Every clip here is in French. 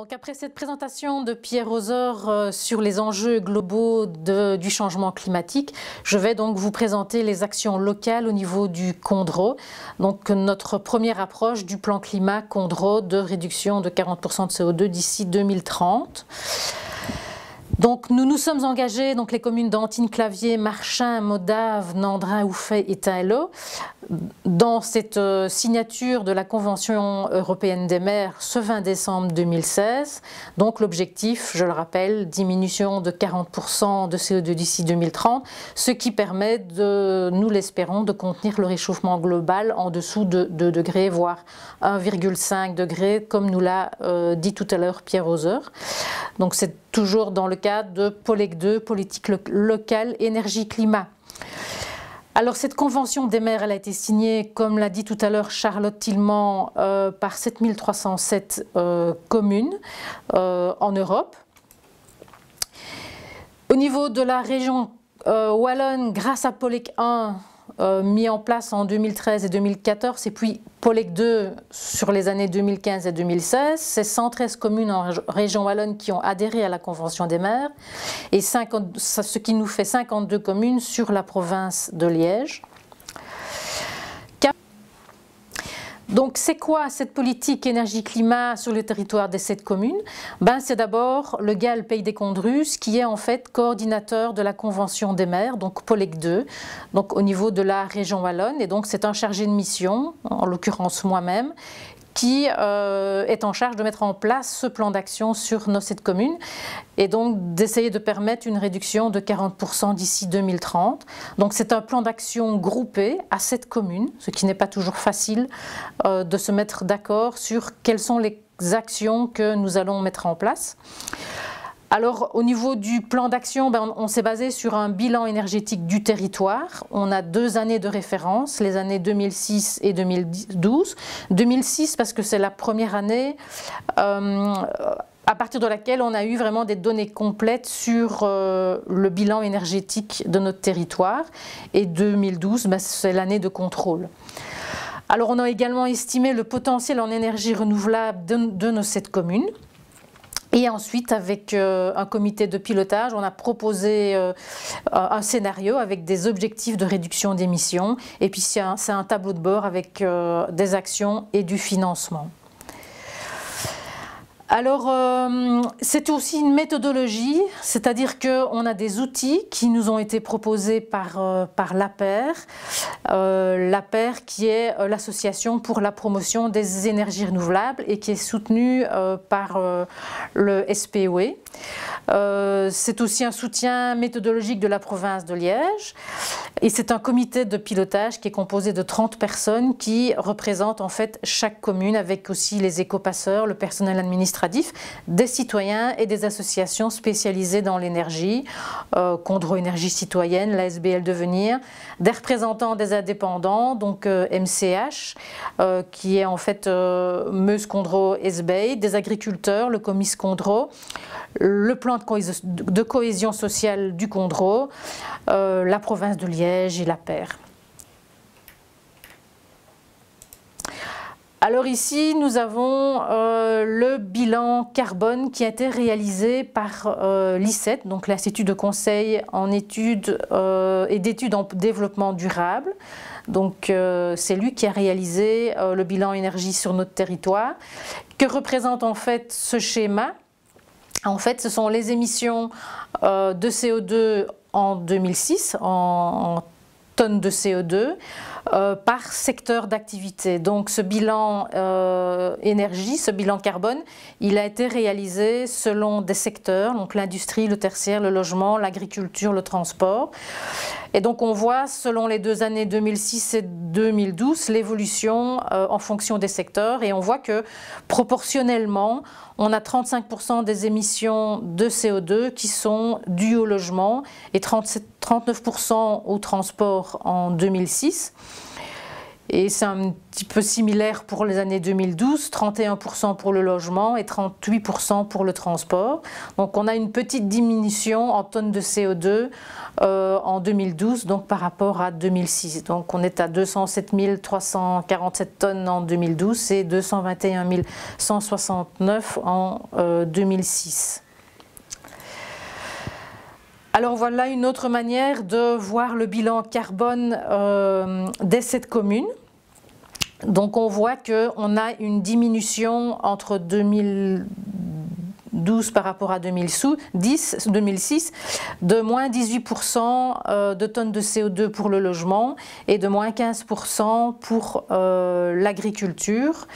Donc après cette présentation de Pierre Hauser sur les enjeux globaux du changement climatique, je vais donc vous présenter les actions locales au niveau du CONDRO, donc notre première approche du plan climat CONDRO de réduction de 40% de CO2 d'ici 2030. Donc nous nous sommes engagés, donc les communes d'Antibes, Claviers, Marchin, Modave, Nandrin, Ouffet et Tainleau, dans cette signature de la Convention européenne des mers ce 20 décembre 2016. Donc l'objectif, je le rappelle, diminution de 40% de CO2 d'ici 2030, ce qui permet de, nous l'espérons, de contenir le réchauffement global en dessous de 2 degrés, voire 1,5 degré, comme nous l'a dit tout à l'heure Pierre Hauser. Donc c'est toujours dans le cadre de POLEC 2, politique locale, énergie-climat. Alors cette convention des maires, elle a été signée, comme l'a dit tout à l'heure Charlotte Tillement, par 7307 communes en Europe. Au niveau de la région wallonne, grâce à POLEC 1, mis en place en 2013 et 2014, et puis POLEC 2 sur les années 2015 et 2016, c'est 113 communes en région wallonne qui ont adhéré à la Convention des maires, et ce qui nous fait 52 communes sur la province de Liège. Donc c'est quoi cette politique énergie-climat sur le territoire des 7 communes? C'est d'abord le GAL Pays des Condrus qui est en fait coordinateur de la Convention des maires, donc POLEC 2, donc au niveau de la région wallonne, et donc c'est un chargé de mission, en l'occurrence moi-même, qui est en charge de mettre en place ce plan d'action sur nos 7 communes et donc d'essayer de permettre une réduction de 40% d'ici 2030. Donc c'est un plan d'action groupé à 7 communes, ce qui n'est pas toujours facile de se mettre d'accord sur quelles sont les actions que nous allons mettre en place. Alors au niveau du plan d'action, on s'est basé sur un bilan énergétique du territoire. On a 2 années de référence, les années 2006 et 2012. 2006 parce que c'est la première année à partir de laquelle on a eu vraiment des données complètes sur le bilan énergétique de notre territoire. Et 2012, c'est l'année de contrôle. Alors on a également estimé le potentiel en énergie renouvelable de nos 7 communes. Et ensuite, avec un comité de pilotage, on a proposé un scénario avec des objectifs de réduction d'émissions. Et puis, c'est un tableau de bord avec des actions et du financement. Alors, c'est aussi une méthodologie, c'est-à-dire qu'on a des outils qui nous ont été proposés par l'APER. L'APER qui est l'association pour la promotion des énergies renouvelables et qui est soutenue par le SPOE. C'est aussi un soutien méthodologique de la province de Liège et c'est un comité de pilotage qui est composé de 30 personnes qui représentent en fait chaque commune avec aussi les éco-passeurs, le personnel administratif, des citoyens et des associations spécialisées dans l'énergie, CONDRO Énergie Citoyenne, la SBL Devenir, des représentants des indépendants, donc MCH, qui est en fait Meuse CONDRO SBEI, des agriculteurs, le Comice CONDRO, le plan de cohésion sociale du CONDRO, la province de Liège et l'APER. Alors ici, nous avons le bilan carbone qui a été réalisé par l'ICET, donc l'Institut de conseil en études et d'études en développement durable. Donc c'est lui qui a réalisé le bilan énergie sur notre territoire. Que représente en fait ce schéma? En fait, ce sont les émissions de CO2 en 2006, en tonnes de CO2, par secteur d'activité. Donc ce bilan énergie, ce bilan carbone, il a été réalisé selon des secteurs, donc l'industrie, le tertiaire, le logement, l'agriculture, le transport. Et donc on voit, selon les 2 années 2006 et 2012, l'évolution en fonction des secteurs. Et on voit que proportionnellement, on a 35% des émissions de CO2 qui sont dues au logement et 39% au transport en 2006. Et c'est un petit peu similaire pour les années 2012, 31% pour le logement et 38% pour le transport. Donc on a une petite diminution en tonnes de CO2 en 2012 donc par rapport à 2006. Donc on est à 207 347 tonnes en 2012 et 221 169 en 2006. Alors voilà une autre manière de voir le bilan carbone des 7 communes. Donc on voit qu'on a une diminution entre 2012 par rapport à 2006 de moins 18% de tonnes de CO2 pour le logement et de moins 15% pour l'agriculture.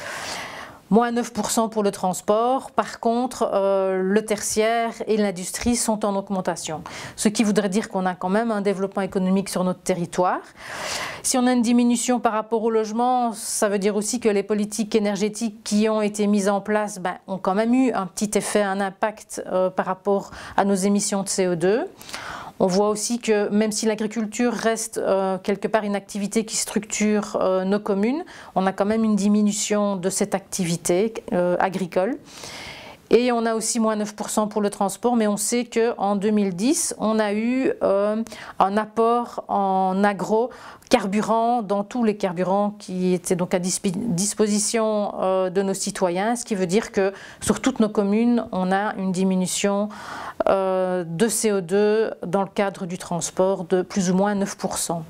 Moins 9% pour le transport. Par contre, le tertiaire et l'industrie sont en augmentation. Ce qui voudrait dire qu'on a quand même un développement économique sur notre territoire. Si on a une diminution par rapport au logement, ça veut dire aussi que les politiques énergétiques qui ont été mises en place ont quand même eu un petit effet, un impact par rapport à nos émissions de CO2. On voit aussi que même si l'agriculture reste quelque part une activité qui structure nos communes, on a quand même une diminution de cette activité agricole. Et on a aussi moins 9% pour le transport, mais on sait qu'en 2010, on a eu un apport en agrocarburant dans tous les carburants qui étaient donc à disposition de nos citoyens, ce qui veut dire que sur toutes nos communes, on a une diminution de CO2 dans le cadre du transport de plus ou moins 9%.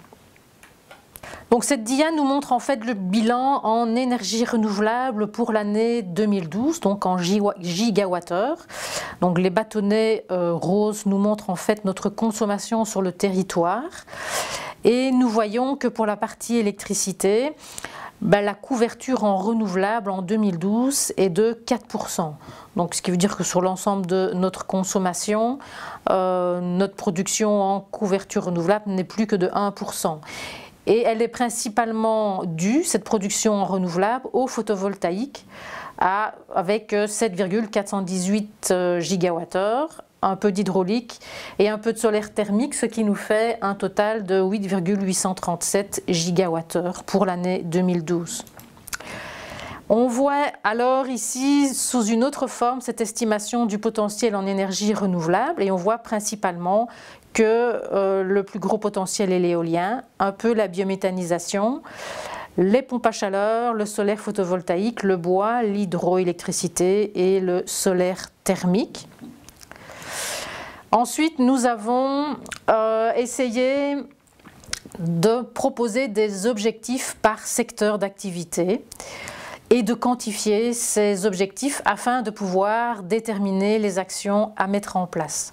Donc cette dia nous montre en fait le bilan en énergie renouvelable pour l'année 2012, donc en gigawattheure. Donc les bâtonnets roses nous montrent en fait notre consommation sur le territoire. Et nous voyons que pour la partie électricité, la couverture en renouvelable en 2012 est de 4%. Donc, ce qui veut dire que sur l'ensemble de notre consommation, notre production en couverture renouvelable n'est plus que de 1%. Et elle est principalement due, cette production en renouvelable, au photovoltaïque, avec 7,418 gigawattheures, un peu d'hydraulique et un peu de solaire thermique, ce qui nous fait un total de 8,837 gigawattheures pour l'année 2012. On voit alors ici, sous une autre forme, cette estimation du potentiel en énergie renouvelable et on voit principalement que le plus gros potentiel est l'éolien, un peu la biométhanisation, les pompes à chaleur, le solaire photovoltaïque, le bois, l'hydroélectricité et le solaire thermique. Ensuite, nous avons essayé de proposer des objectifs par secteur d'activité et de quantifier ces objectifs afin de pouvoir déterminer les actions à mettre en place.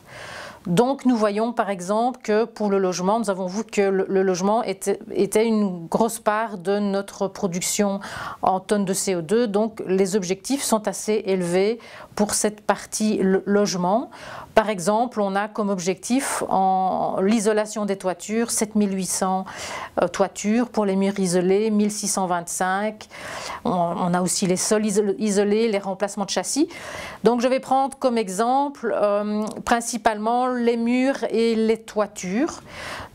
Donc nous voyons par exemple que pour le logement, nous avons vu que le logement était une grosse part de notre production en tonnes de CO2, donc les objectifs sont assez élevés pour cette partie logement. Par exemple, on a comme objectif l'isolation des toitures, 7800 toitures, pour les murs isolés, 1625. On a aussi les sols isolés, les remplacements de châssis. Donc je vais prendre comme exemple principalement les murs et les toitures.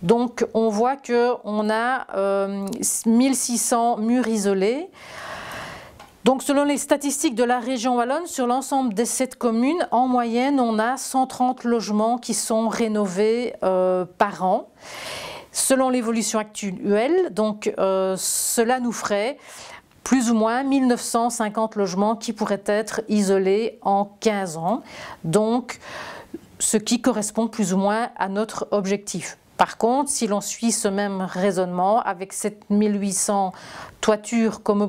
Donc on voit qu'on a 1600 murs isolés. Donc selon les statistiques de la région wallonne, sur l'ensemble des 7 communes, en moyenne, on a 130 logements qui sont rénovés par an. Selon l'évolution actuelle, donc cela nous ferait plus ou moins 1950 logements qui pourraient être isolés en 15 ans, donc ce qui correspond plus ou moins à notre objectif. Par contre, si l'on suit ce même raisonnement avec 7800 toitures comme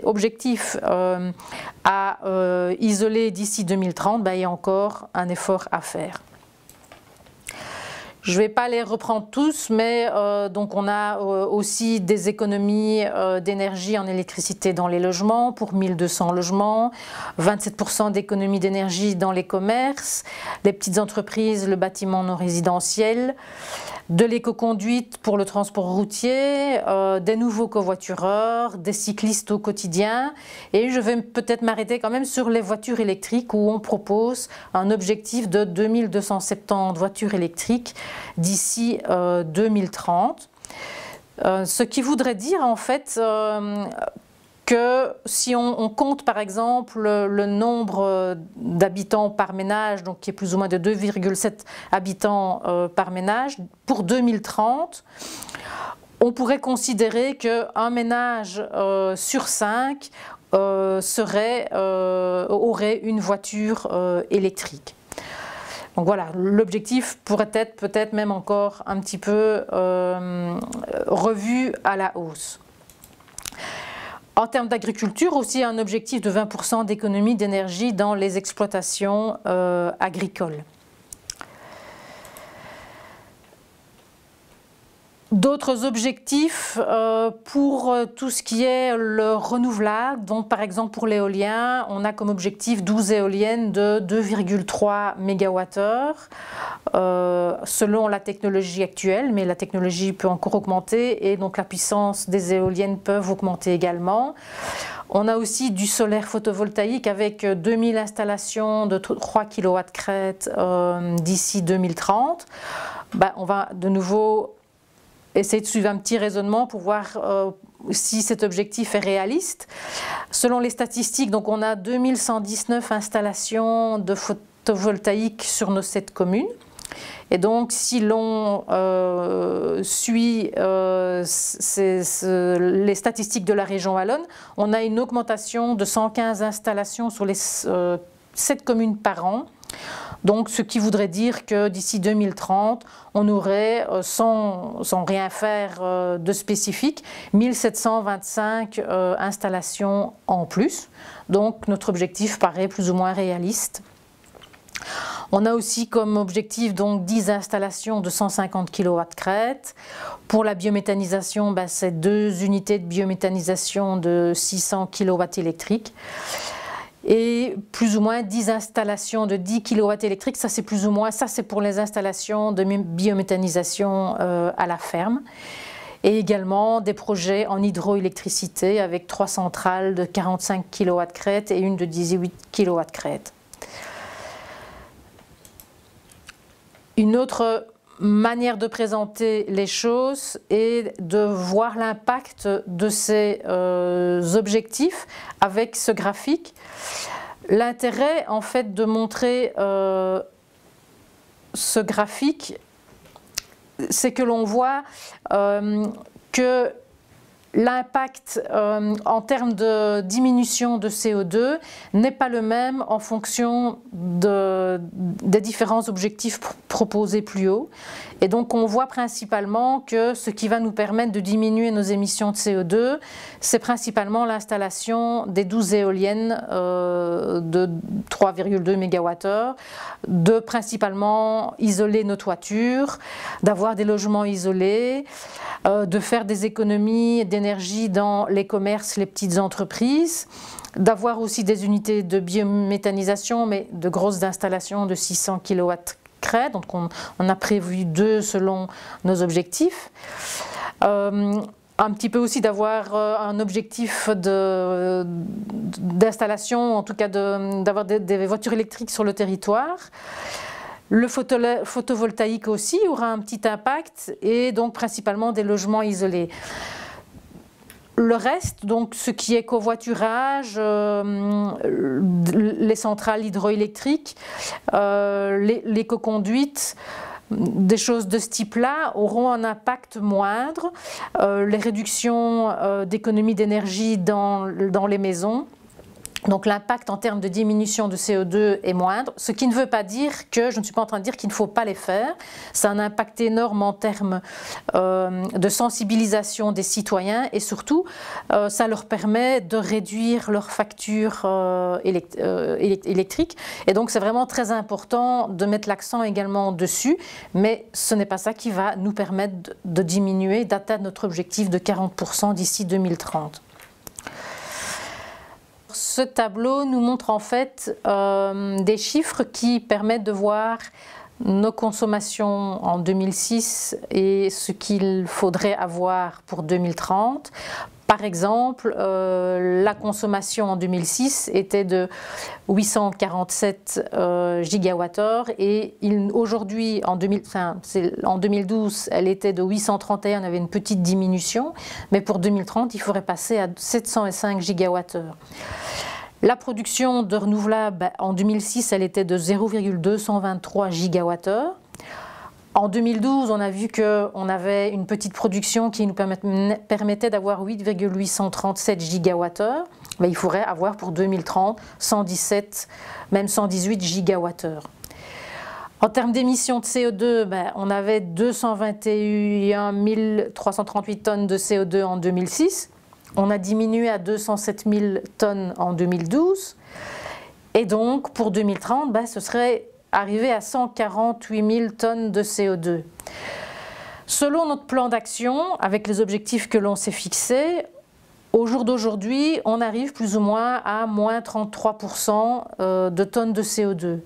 objectif à isoler d'ici 2030, il y a encore un effort à faire. Je ne vais pas les reprendre tous, mais donc on a aussi des économies d'énergie en électricité dans les logements pour 1200 logements, 27% d'économies d'énergie dans les commerces, les petites entreprises, le bâtiment non résidentiel, de l'éco-conduite pour le transport routier, des nouveaux covoitureurs, des cyclistes au quotidien. Et je vais peut-être m'arrêter quand même sur les voitures électriques où on propose un objectif de 2270 voitures électriques d'ici 2030. Ce qui voudrait dire en fait que si on compte par exemple le nombre d'habitants par ménage, donc qui est plus ou moins de 2,7 habitants par ménage, pour 2030, on pourrait considérer qu'un ménage sur 5 aurait une voiture électrique. Donc voilà, l'objectif pourrait être peut-être même encore un petit peu revu à la hausse. En termes d'agriculture, aussi un objectif de 20% d'économie d'énergie dans les exploitations agricoles. D'autres objectifs pour tout ce qui est le renouvelable, donc par exemple pour l'éolien, on a comme objectif 12 éoliennes de 2,3 MWh selon la technologie actuelle, mais la technologie peut encore augmenter et donc la puissance des éoliennes peut augmenter également. On a aussi du solaire photovoltaïque avec 2000 installations de 3 kW crête d'ici 2030. On va de nouveau essayer de suivre un petit raisonnement pour voir si cet objectif est réaliste. Selon les statistiques, donc on a 2119 installations de photovoltaïque sur nos 7 communes. Et donc, si l'on suit les statistiques de la région wallonne, on a une augmentation de 115 installations sur les 7 communes par an. Donc, ce qui voudrait dire que d'ici 2030, on aurait, sans rien faire de spécifique, 1725 installations en plus. Donc, notre objectif paraît plus ou moins réaliste. On a aussi comme objectif donc 10 installations de 150 kW crête. Pour la biométhanisation, c'est 2 unités de biométhanisation de 600 kW électriques. Et plus ou moins 10 installations de 10 kW électriques, ça c'est plus ou moins, ça c'est pour les installations de biométhanisation à la ferme. Et également des projets en hydroélectricité avec 3 centrales de 45 kW crête et une de 18 kW crête. Une autre manière de présenter les choses est de voir l'impact de ces objectifs avec ce graphique. L'intérêt en fait de montrer ce graphique, c'est que l'on voit que l'impact en termes de diminution de CO2 n'est pas le même en fonction des différents objectifs proposés plus haut. Et donc on voit principalement que ce qui va nous permettre de diminuer nos émissions de CO2, c'est principalement l'installation des 12 éoliennes de 3,2 MWh, de principalement isoler nos toitures, d'avoir des logements isolés, de faire des économies d'énergie dans les commerces, les petites entreprises, d'avoir aussi des unités de biométhanisation, mais de grosses installations de 600 kW crête, donc on a prévu 2 selon nos objectifs. Un petit peu aussi d'avoir un objectif d'installation, en tout cas d'avoir des voitures électriques sur le territoire. Le photovoltaïque aussi aura un petit impact et donc principalement des logements isolés. Le reste, donc ce qui est covoiturage, les centrales hydroélectriques, l'éco-conduite, des choses de ce type-là auront un impact moindre. Les réductions d'économie d'énergie dans les maisons. Donc l'impact en termes de diminution de CO2 est moindre, ce qui ne veut pas dire que, je ne suis pas en train de dire qu'il ne faut pas les faire. C'est un impact énorme en termes de sensibilisation des citoyens et surtout ça leur permet de réduire leurs factures électriques. Et donc c'est vraiment très important de mettre l'accent également dessus, mais ce n'est pas ça qui va nous permettre de diminuer, d'atteindre notre objectif de 40% d'ici 2030. Ce tableau nous montre en fait des chiffres qui permettent de voir nos consommations en 2006 et ce qu'il faudrait avoir pour 2030 Par exemple, la consommation en 2006 était de 847 gigawattheures et aujourd'hui, en 2012, elle était de 831, on avait une petite diminution, mais pour 2030, il faudrait passer à 705 gigawattheures. La production de renouvelables, en 2006, elle était de 0,223 gigawattheures. En 2012, on a vu qu'on avait une petite production qui nous permettait d'avoir 8,837 gigawattheures. Mais il faudrait avoir pour 2030 117, même 118 gigawattheures. En termes d'émissions de CO2, on avait 221 338 tonnes de CO2 en 2006. On a diminué à 207 000 tonnes en 2012. Et donc, pour 2030, ce serait arrivé à 148 000 tonnes de CO2. Selon notre plan d'action, avec les objectifs que l'on s'est fixés, au jour d'aujourd'hui, on arrive plus ou moins à moins 33% de tonnes de CO2.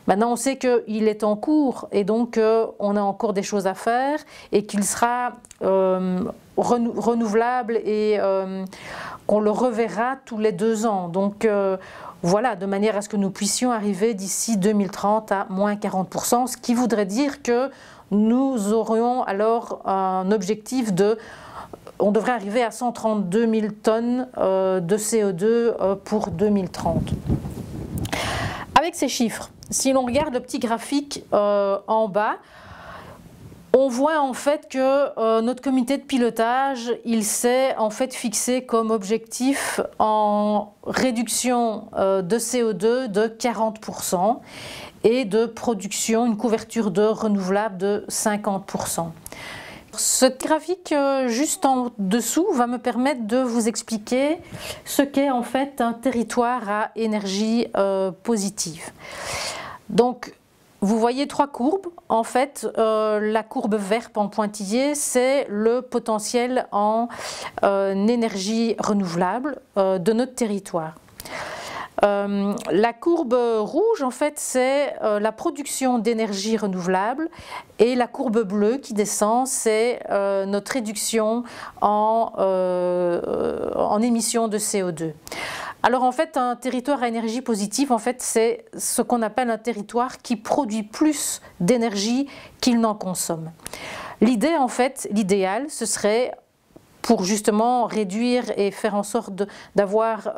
Maintenant, on sait qu'il est en cours et donc on a encore des choses à faire et qu'il sera renouvelable et qu'on le reverra tous les 2 ans. Donc voilà, de manière à ce que nous puissions arriver d'ici 2030 à moins 40%, ce qui voudrait dire que nous aurions alors un objectif de... On devrait arriver à 132 000 tonnes de CO2 pour 2030. Avec ces chiffres, si l'on regarde le petit graphique en bas, on voit en fait que notre comité de pilotage, il s'est en fait fixé comme objectif en réduction de CO2 de 40% et de production, une couverture de renouvelables de 50%. Ce graphique juste en dessous va me permettre de vous expliquer ce qu'est en fait un territoire à énergie positive. Donc, vous voyez 3 courbes. En fait, la courbe verte en pointillé, c'est le potentiel en énergie renouvelable de notre territoire. La courbe rouge, en fait, c'est la production d'énergie renouvelable et la courbe bleue qui descend, c'est notre réduction en émissions de CO2. Alors en fait, un territoire à énergie positive, en fait, c'est ce qu'on appelle un territoire qui produit plus d'énergie qu'il n'en consomme. L'idée, en fait, l'idéal, ce serait pour justement réduire et faire en sorte d'avoir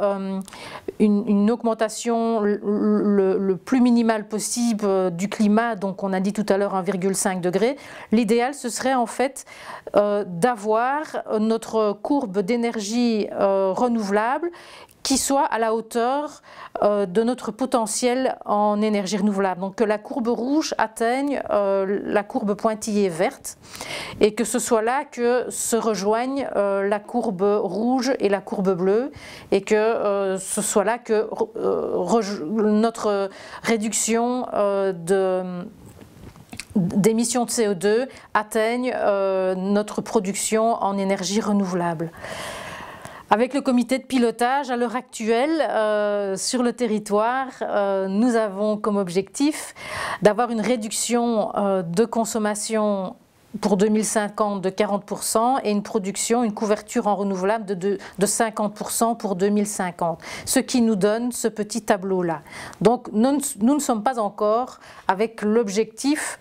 une augmentation le plus minimale possible du climat, donc on a dit tout à l'heure 1,5 degré, l'idéal ce serait en fait d'avoir notre courbe d'énergie renouvelable qui soit à la hauteur de notre potentiel en énergie renouvelable. Donc que la courbe rouge atteigne la courbe pointillée verte et que ce soit là que se rejoignent la courbe rouge et la courbe bleue et que ce soit là que notre réduction d'émissions de CO2 atteigne notre production en énergie renouvelable. Avec le comité de pilotage, à l'heure actuelle, sur le territoire, nous avons comme objectif d'avoir une réduction de consommation pour 2050 de 40% et une production, une couverture en renouvelable de 50% pour 2050, ce qui nous donne ce petit tableau-là. Donc nous ne sommes pas encore avec l'objectif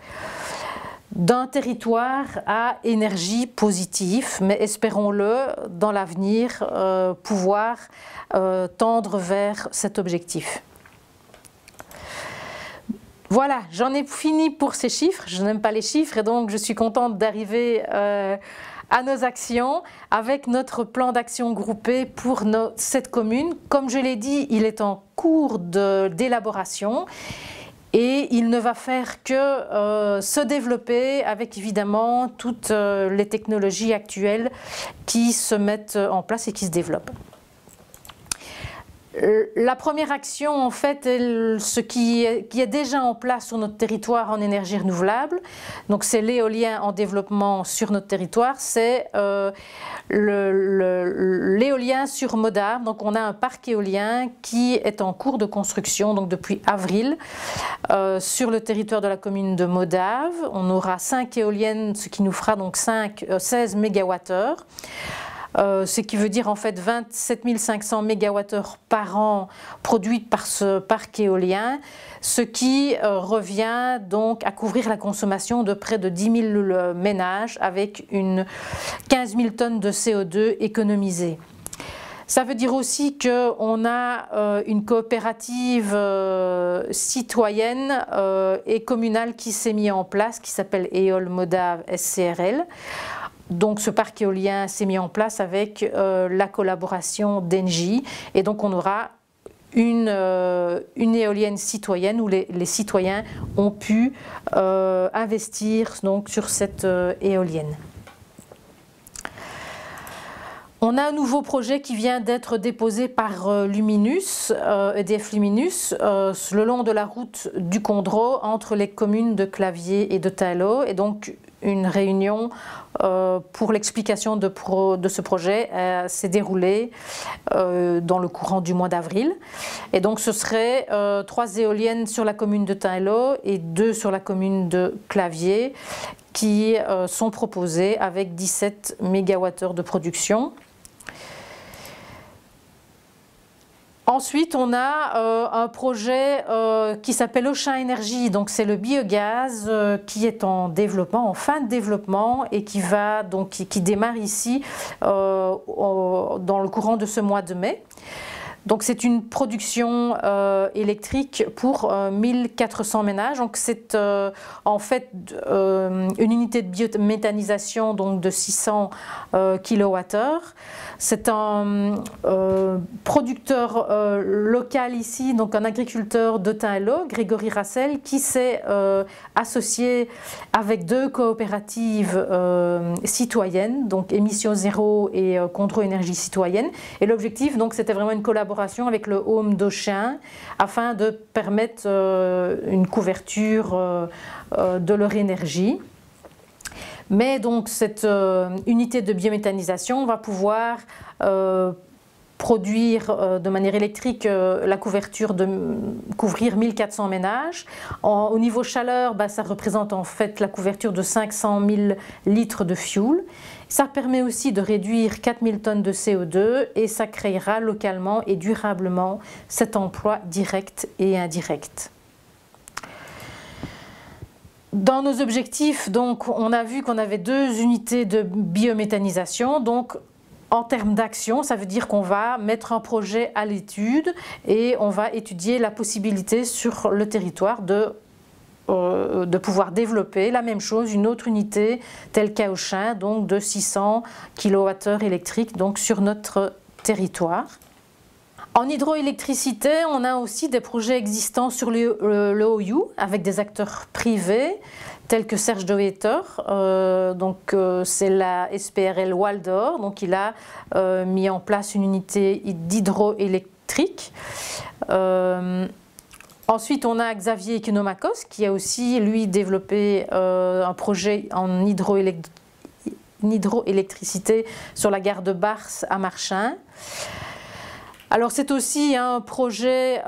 d'un territoire à énergie positive, mais espérons-le dans l'avenir pouvoir tendre vers cet objectif. Voilà, j'en ai fini pour ces chiffres. Je n'aime pas les chiffres et donc je suis contente d'arriver à nos actions avec notre plan d'action groupé pour cette commune. Comme je l'ai dit, il est en cours d'élaboration. Et il ne va faire que se développer avec évidemment toutes les technologies actuelles qui se mettent en place et qui se développent. La première action, en fait, ce qui est déjà en place sur notre territoire en énergie renouvelable, donc c'est l'éolien en développement sur notre territoire, c'est l'éolien sur Modave. Donc on a un parc éolien qui est en cours de construction donc depuis avril sur le territoire de la commune de Modave. On aura 5 éoliennes, ce qui nous fera donc 16 MWh. ce qui veut dire en fait 27 500 MWh par an produites par ce parc éolien, ce qui revient donc à couvrir la consommation de près de 10 000 ménages avec 15 000 tonnes de CO2 économisées. Ça veut dire aussi qu'on a une coopérative citoyenne et communale qui s'est mise en place, qui s'appelle EOL Modave SCRL. Donc ce parc éolien s'est mis en place avec la collaboration d'Engie, et donc on aura une éolienne citoyenne où les citoyens ont pu investir donc, sur cette éolienne. On a un nouveau projet qui vient d'être déposé par Luminus, EDF Luminus, le long de la route du Condro entre les communes de Claviers et de Taillot, et donc une réunion pour l'explication de ce projet s'est déroulée dans le courant du mois d'avril. Et donc ce serait 3 éoliennes sur la commune de Taillot et 2 sur la commune de Claviers qui sont proposées avec 17 MWh de production. Ensuite, on a un projet qui s'appelle Ochin Énergie, donc c'est le biogaz qui est en développement, en fin de développement, et qui démarre ici dans le courant de ce mois de mai. Donc c'est une production électrique pour 1400 ménages. Donc c'est en fait une unité de biométhanisation donc de 600 kWh. C'est un producteur local ici, donc un agriculteur de Taillot, Grégory Rassel, qui s'est associé avec 2 coopératives citoyennes, donc Émission Zéro et Condro Énergie Citoyenne. Et l'objectif, donc, c'était vraiment une collaboration avec le Home d'Ochin afin de permettre une couverture de leur énergie. Mais donc cette unité de biométhanisation va pouvoir produire de manière électrique la couverture couvrir 1400 ménages. Au niveau chaleur, ça représente en fait la couverture de 500 000 litres de fioul. Ça permet aussi de réduire 4000 tonnes de CO2 et ça créera localement et durablement cet emploi direct et indirect. Dans nos objectifs, donc, on a vu qu'on avait 2 unités de biométhanisation. Donc, en termes d'action, ça veut dire qu'on va mettre un projet à l'étude et on va étudier la possibilité sur le territoire de pouvoir développer la même chose, une autre unité telle qu'à Ochin, donc de 600 kWh électriques donc sur notre territoire. En hydroélectricité, on a aussi des projets existants sur le OU avec des acteurs privés tels que Serge De Wetter, c'est la SPRL Waldor, donc il a mis en place une unité d'hydroélectrique. Ensuite, on a Xavier Economacos qui a aussi, lui, développé un projet en hydroélectricité sur la gare de Bars à Marchin. Alors, c'est aussi un projet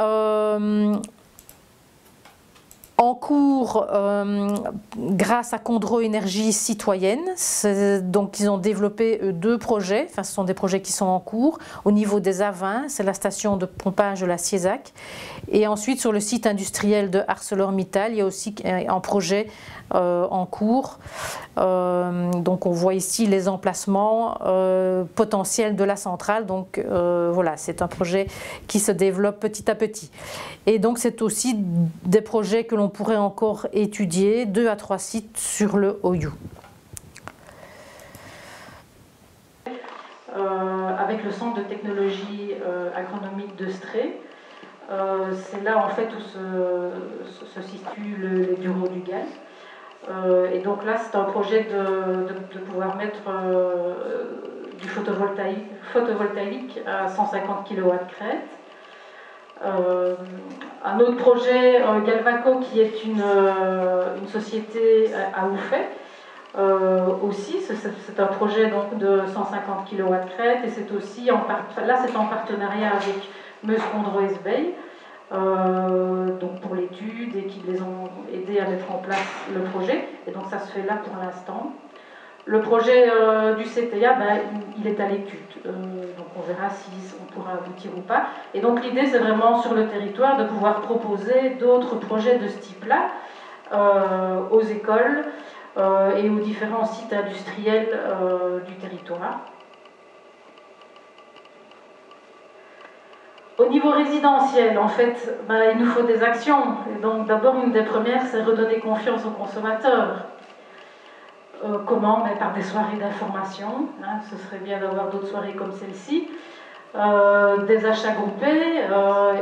en cours grâce à Condro Énergie Citoyenne. Donc ils ont développé 2 projets, enfin ce sont des projets qui sont en cours. Au niveau des Avins, c'est la station de pompage de la Ciesac. Et ensuite sur le site industriel de ArcelorMittal, il y a aussi un projet en cours. Donc on voit ici les emplacements potentiels de la centrale. Donc voilà, c'est un projet qui se développe petit à petit. Et donc c'est aussi des projets que l'on pourrait encore étudier, 2 à 3 sites sur le OU. Avec le centre de technologie agronomique de Stré, c'est là en fait où se situe les bureaux du GAL. Et donc là, c'est un projet de pouvoir mettre du photovoltaïque à 150 kW crête. Un autre projet, Galvaco, qui est une société à Ouffet, aussi, c'est un projet donc, de 150 kW crête, et c'est aussi, là c'est en partenariat avec Meuse Condro Esbeil, donc pour l'étude, et qui les ont aidés à mettre en place le projet, et donc ça se fait là pour l'instant. Le projet du CTA, il est à l'étude, donc on verra si on pourra aboutir ou pas. Et donc l'idée, c'est vraiment sur le territoire de pouvoir proposer d'autres projets de ce type-là aux écoles et aux différents sites industriels du territoire. Au niveau résidentiel, en fait, il nous faut des actions. Et donc d'abord, une des premières, c'est redonner confiance aux consommateurs. Comment? Par des soirées d'information, hein, ce serait bien d'avoir d'autres soirées comme celle-ci, des achats groupés,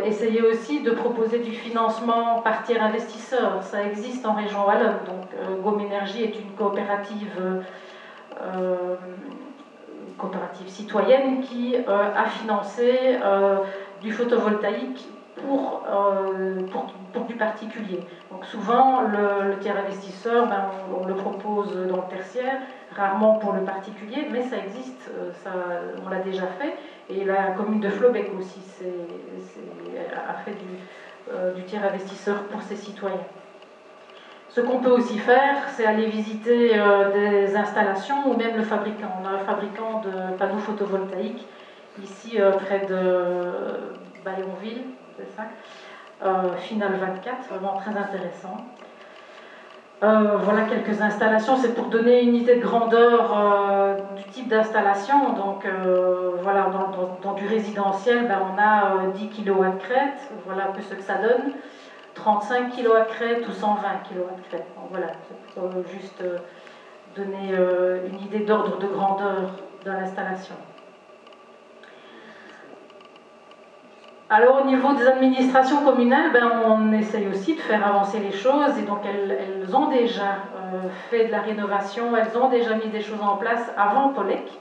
essayer aussi de proposer du financement par tiers investisseurs, ça existe en région wallonne, donc Gaume Énergie est une coopérative citoyenne qui a financé du photovoltaïque pour du particulier. Donc souvent, le tiers investisseur, on le propose dans le tertiaire, rarement pour le particulier, mais ça existe, on l'a déjà fait. Et la commune de Flobec aussi a fait du tiers investisseur pour ses citoyens. Ce qu'on peut aussi faire, c'est aller visiter des installations ou même le fabricant. On a un fabricant de panneaux photovoltaïques ici près de Bayonville, c'est ça, Final 24, vraiment très intéressant. Voilà quelques installations, c'est pour donner une idée de grandeur du type d'installation. Donc voilà, dans du résidentiel, on a 10 kW de crête, voilà un peu ce que ça donne, 35 kW de crête ou 120 kW de crête. Donc voilà, c'est pour juste donner une idée d'ordre de grandeur de l'installation. Alors au niveau des administrations communales, on essaye aussi de faire avancer les choses et donc elles ont déjà fait de la rénovation, elles ont déjà mis des choses en place avant Polec.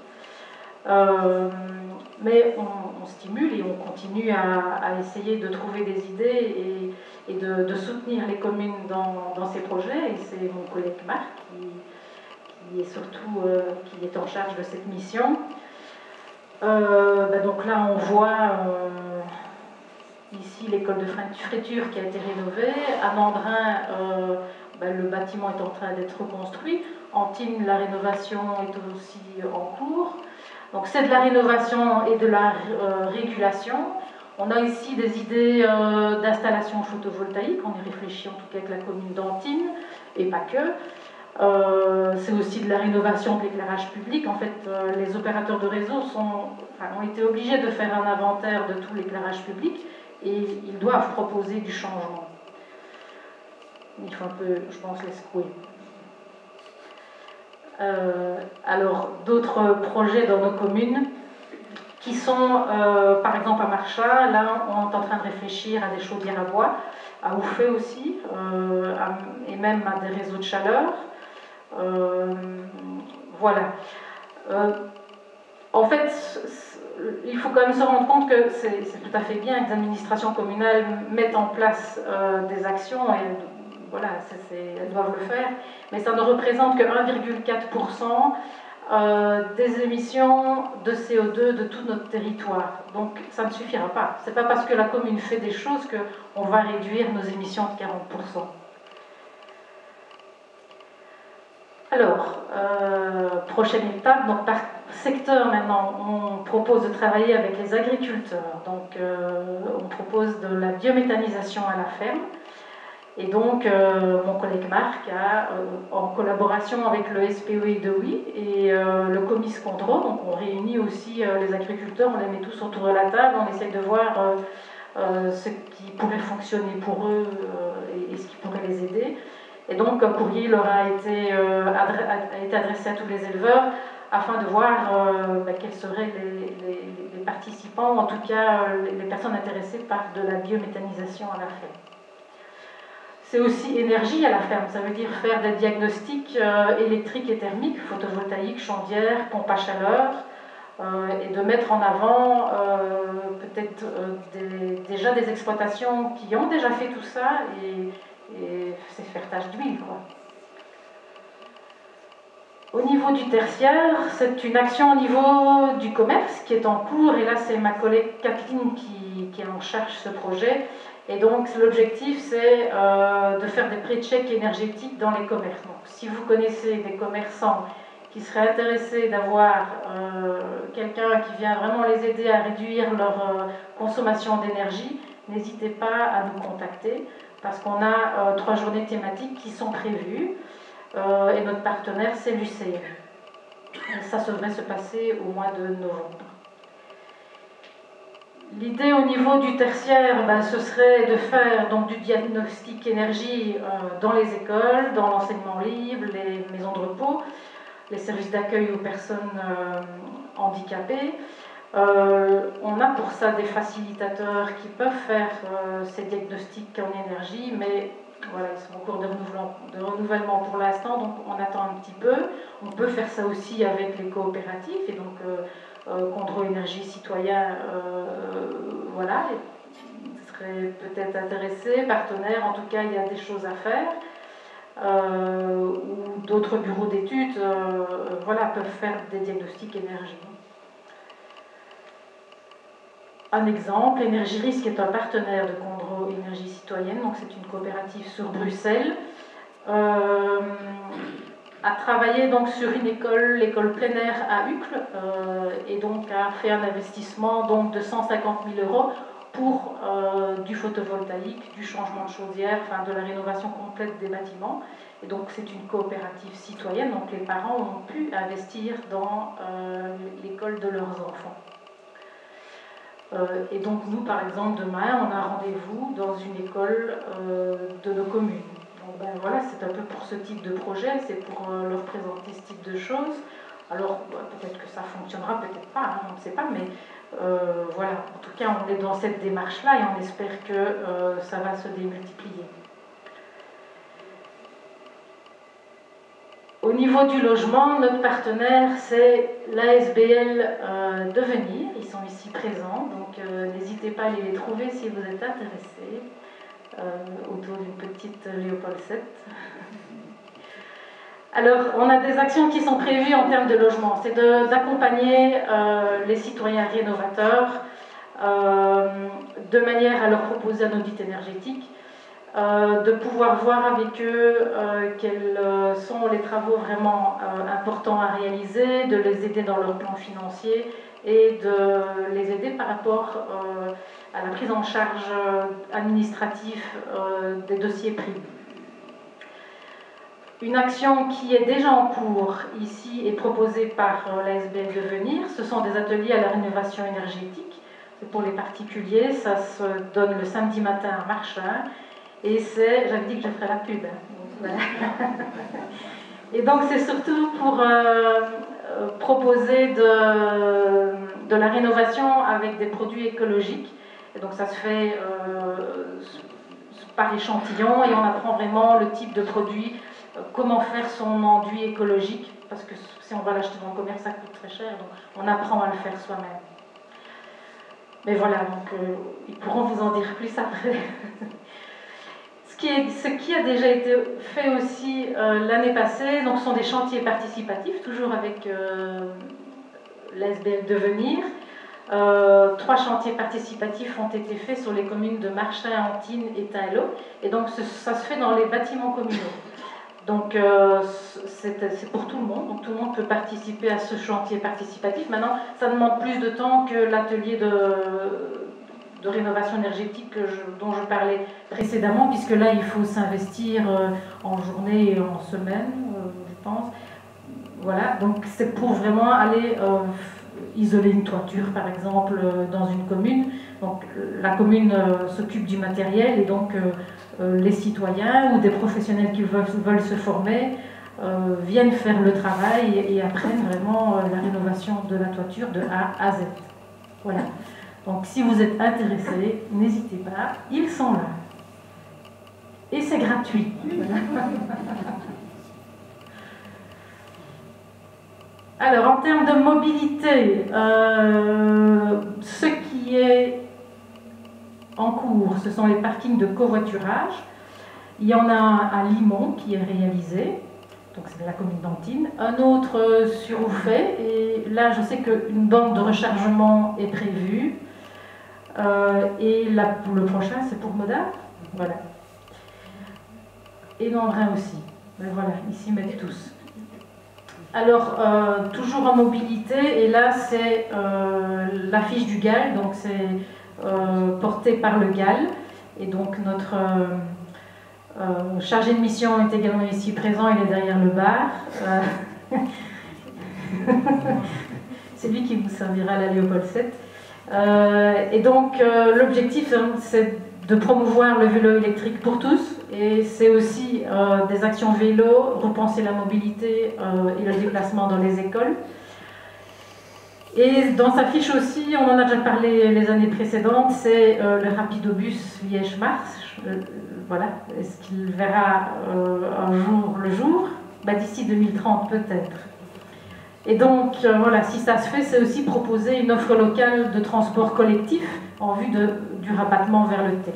Mais on stimule et on continue à essayer de trouver des idées et de soutenir les communes dans ces projets. Et c'est mon collègue Marc qui est surtout qui est en charge de cette mission. Donc là on voit ici l'école de Fréture qui a été rénovée. À Nandrin, le bâtiment est en train d'être reconstruit. Antibes, la rénovation est aussi en cours. Donc c'est de la rénovation et de la régulation. On a ici des idées d'installation photovoltaïque. On y réfléchit en tout cas avec la commune d'Antibes et pas que. C'est aussi de la rénovation de l'éclairage public. En fait, les opérateurs de réseau ont été obligés de faire un inventaire de tout l'éclairage public et ils doivent proposer du changement. Il faut un peu, je pense, les secouer. Alors, d'autres projets dans nos communes qui sont, par exemple à Marchas, là on est en train de réfléchir à des chaudières à bois, à Ouffet aussi, et même à des réseaux de chaleur. Voilà. En fait, il faut quand même se rendre compte que c'est tout à fait bien que les administrations communales mettent en place des actions, et voilà, elles doivent le faire, mais ça ne représente que 1,4% des émissions de CO2 de tout notre territoire. Donc ça ne suffira pas. Ce n'est pas parce que la commune fait des choses qu'on va réduire nos émissions de 40%. Alors, prochaine étape, donc par secteur maintenant, on propose de travailler avec les agriculteurs. Donc on propose de la biométhanisation à la ferme. Et donc mon collègue Marc a, en collaboration avec le SPOE de Oui et le Comis Condro, donc on réunit aussi les agriculteurs, on les met tous autour de la table, on essaye de voir ce qui pourrait fonctionner pour eux et ce qui pourrait les aider. Et donc, un courrier leur a été adressé à tous les éleveurs afin de voir quels seraient les participants, en tout cas les personnes intéressées par de la biométhanisation à la ferme. C'est aussi énergie à la ferme, ça veut dire faire des diagnostics électriques et thermiques, photovoltaïques, chaudières, pompes à chaleur, et de mettre en avant peut-être déjà des exploitations qui ont déjà fait tout ça et c'est faire tache d'huile, quoi. Au niveau du tertiaire, c'est une action au niveau du commerce qui est en cours, et là c'est ma collègue Kathleen qui est en charge de ce projet. Et donc l'objectif c'est de faire des pré-checks énergétiques dans les commerces. Donc si vous connaissez des commerçants qui seraient intéressés d'avoir quelqu'un qui vient vraiment les aider à réduire leur consommation d'énergie, n'hésitez pas à nous contacter parce qu'on a 3 journées thématiques qui sont prévues et notre partenaire c'est l'UCF. Ça devrait se passer au mois de novembre. L'idée au niveau du tertiaire, ce serait de faire donc, du diagnostic énergie dans les écoles, dans l'enseignement libre, les maisons de repos, les services d'accueil aux personnes handicapées. On a pour ça des facilitateurs qui peuvent faire ces diagnostics en énergie, mais voilà, ils sont en cours de renouvellement pour l'instant, donc on attend un petit peu. On peut faire ça aussi avec les coopératives, et donc Condro Énergie Citoyen, voilà, ils seraient peut-être intéressés, partenaires, en tout cas il y a des choses à faire. Ou d'autres bureaux d'études voilà, peuvent faire des diagnostics énergie. Un exemple, Énergie Risque est un partenaire de Condro Énergie Citoyenne, donc c'est une coopérative sur Bruxelles, a travaillé donc sur une école, l'école plein air à Uccle, et donc a fait un investissement donc, de 150 000 € pour du photovoltaïque, du changement de chaudière, enfin de la rénovation complète des bâtiments. Et donc c'est une coopérative citoyenne, donc les parents ont pu investir dans l'école de leurs enfants. Et donc nous, par exemple, demain, on a rendez-vous dans une école de nos communes. Donc voilà, c'est un peu pour ce type de projet, c'est pour leur présenter ce type de choses. Alors peut-être que ça fonctionnera, peut-être pas, hein, on ne sait pas, mais voilà, en tout cas on est dans cette démarche-là et on espère que ça va se démultiplier. Au niveau du logement, notre partenaire c'est l'ASBL Devenir, ils sont ici présents, donc n'hésitez pas à aller les trouver si vous êtes intéressés, autour d'une petite Léopold VII. Alors, on a des actions qui sont prévues en termes de logement. C'est d'accompagner les citoyens rénovateurs de manière à leur proposer un audit énergétique, de pouvoir voir avec eux quels sont les travaux vraiment importants à réaliser, de les aider dans leur plan financier et de les aider par rapport à la prise en charge administrative des dossiers privés. Une action qui est déjà en cours ici et proposée par l'ASBL Devenir, ce sont des ateliers à la rénovation énergétique. C'est pour les particuliers, ça se donne le samedi matin à Marchin. Et c'est, j'avais dit que je ferais la pub. Voilà. Et donc c'est surtout pour proposer de la rénovation avec des produits écologiques. Et donc ça se fait par échantillon et on apprend vraiment le type de produit, comment faire son enduit écologique, parce que si on va l'acheter dans le commerce, ça coûte très cher, donc on apprend à le faire soi-même. Mais voilà, donc ils pourront vous en dire plus après. Ce qui a déjà été fait aussi l'année passée, donc, sont des chantiers participatifs, toujours avec l'ASBL Devenir. 3 chantiers participatifs ont été faits sur les communes de Marchin, Antines et Tinlot. Et donc ça se fait dans les bâtiments communaux. Donc c'est pour tout le monde, donc tout le monde peut participer à ce chantier participatif. Maintenant, ça demande plus de temps que l'atelier de rénovation énergétique dont je parlais précédemment, puisque là il faut s'investir en journée et en semaine, je pense. Voilà, donc c'est pour vraiment aller isoler une toiture par exemple dans une commune. Donc la commune s'occupe du matériel et donc les citoyens ou des professionnels qui veulent se former viennent faire le travail et apprennent vraiment la rénovation de la toiture de A à Z. Voilà. Donc si vous êtes intéressés, n'hésitez pas, ils sont là. Et c'est gratuit. Voilà. Alors en termes de mobilité, ce qui est en cours, ce sont les parkings de covoiturage. Il y en a un à Limon qui est réalisé, donc c'est la commune d'Antines, un autre sur Ouffet, et là je sais qu'une borne de rechargement est prévue. Et là, pour le prochain, c'est pour Moda. Voilà. Et Nandrin aussi. Mais voilà, ici, mettent tous. Alors, toujours en mobilité, et là c'est l'affiche du GAL, donc c'est porté par le GAL, et donc notre chargé de mission est également ici présent, il est derrière le bar. C'est lui qui vous servira la Léopold VII. Et donc l'objectif c'est de promouvoir le vélo électrique pour tous, et c'est aussi des actions vélo, repenser la mobilité et le déplacement dans les écoles. Et dans sa fiche aussi, on en a déjà parlé les années précédentes, c'est le Rapidobus Liège-Marche. Voilà, est-ce qu'il verra un jour le jour? D'ici 2030 peut-être. Et donc, voilà, si ça se fait, c'est aussi proposer une offre locale de transport collectif en vue du rabattement vers le TEC.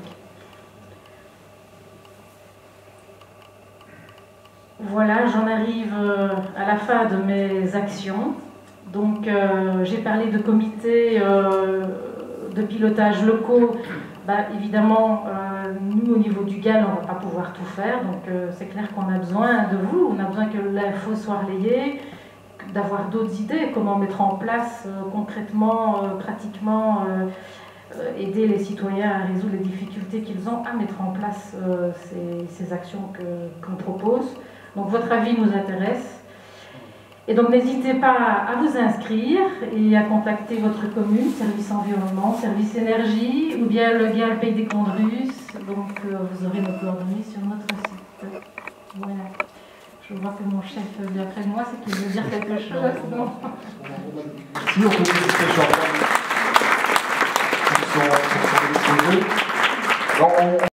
Voilà, j'en arrive à la fin de mes actions. Donc, j'ai parlé de comités de pilotage locaux. Évidemment, nous, au niveau du GAL, on ne va pas pouvoir tout faire. Donc, c'est clair qu'on a besoin de vous. On a besoin que l'info soit relayée, d'avoir d'autres idées, comment mettre en place concrètement, pratiquement, aider les citoyens à résoudre les difficultés qu'ils ont à mettre en place ces actions qu'on propose. Donc votre avis nous intéresse. Et donc n'hésitez pas à vous inscrire et à contacter votre commune, service environnement, service énergie, ou bien le GAL Pays des Condrus. Donc vous aurez nos coordonnées sur notre site. Voilà. Je vois que mon chef vient près de moi, c'est qu'il veut dire quelque chose. Si on peut se faire